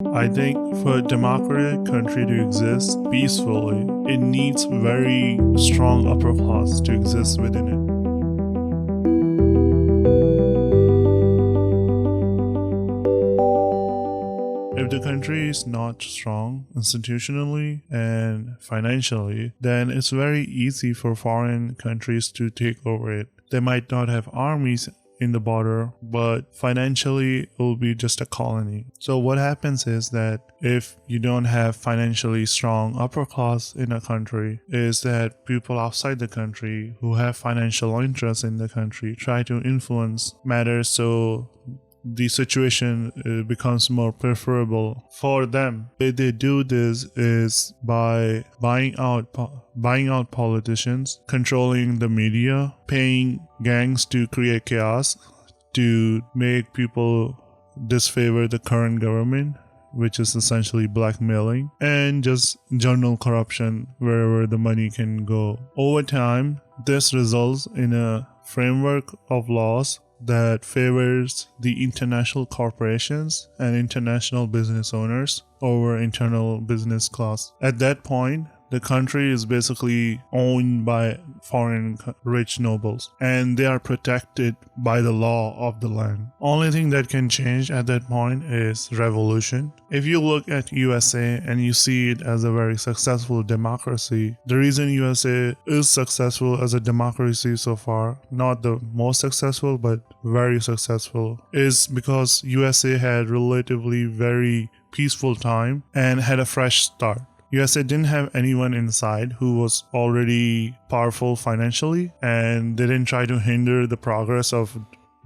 I think for a democratic country to exist peacefully, it needs very strong upper class to exist within it. If the country is not strong institutionally and financially, then it's very easy for foreign countries to take over it. They might not have armies in the border, but financially it will be just a colony. So what happens is that if you don't have financially strong upper class in a country, is that people outside the country who have financial interests in the country try to influence matters, so the situation becomes more preferable for them. The way they do this is by buying out politicians, controlling the media, paying gangs to create chaos, to make people disfavor the current government, which is essentially blackmailing, and just general corruption wherever the money can go. Over time, this results in a framework of laws that favors the international corporations and international business owners over internal business class. At that point, the country is basically owned by foreign rich nobles, and they are protected by the law of the land. Only thing that can change at that point is revolution. If you look at USA and you see it as a very successful democracy, the reason USA is successful as a democracy so far, not the most successful but very successful, is because USA had relatively very peaceful time and had a fresh start. USA didn't have anyone inside who was already powerful financially, and they didn't try to hinder the progress of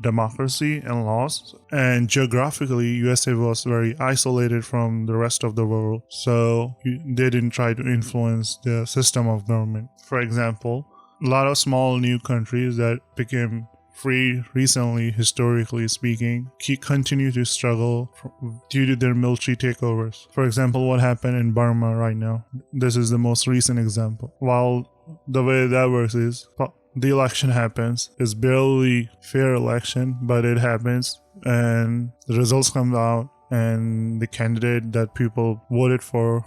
democracy and laws. And geographically, USA was very isolated from the rest of the world, so they didn't try to influence the system of government. For example, a lot of small new countries that became free recently, historically speaking, continue to struggle due to their military takeovers. For example, what happened in Burma right now. This is the most recent example. While the way that works is the election happens, it's barely fair election, but it happens, and the results come out, and the candidate that people voted for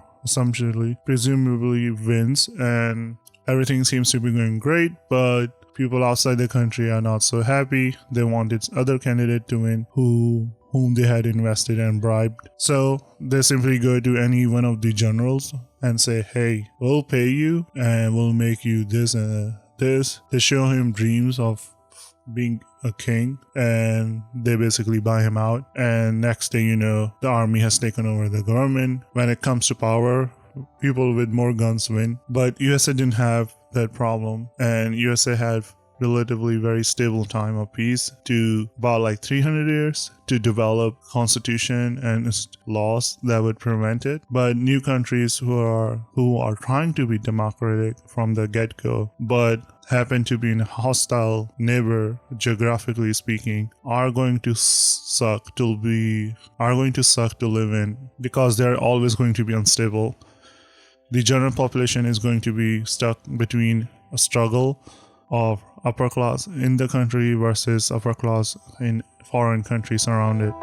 presumably wins, and everything seems to be going great, but people outside the country are not so happy. They want its other candidate to win whom they had invested and bribed. So they simply go to any one of the generals and say, hey, we'll pay you and we'll make you this and this. They show him dreams of being a king, and they basically buy him out. And next thing you know, the army has taken over the government. When it comes to power, people with more guns win. But USA didn't have that problem, and USA had relatively very stable time of peace to about like 300 years to develop constitution and laws that would prevent it. But new countries who are trying to be democratic from the get-go but happen to be in a hostile neighbor, geographically speaking, are going to suck to live in, because they're always going to be unstable. The general population is going to be stuck between a struggle of upper class in the country versus upper class in foreign countries around it.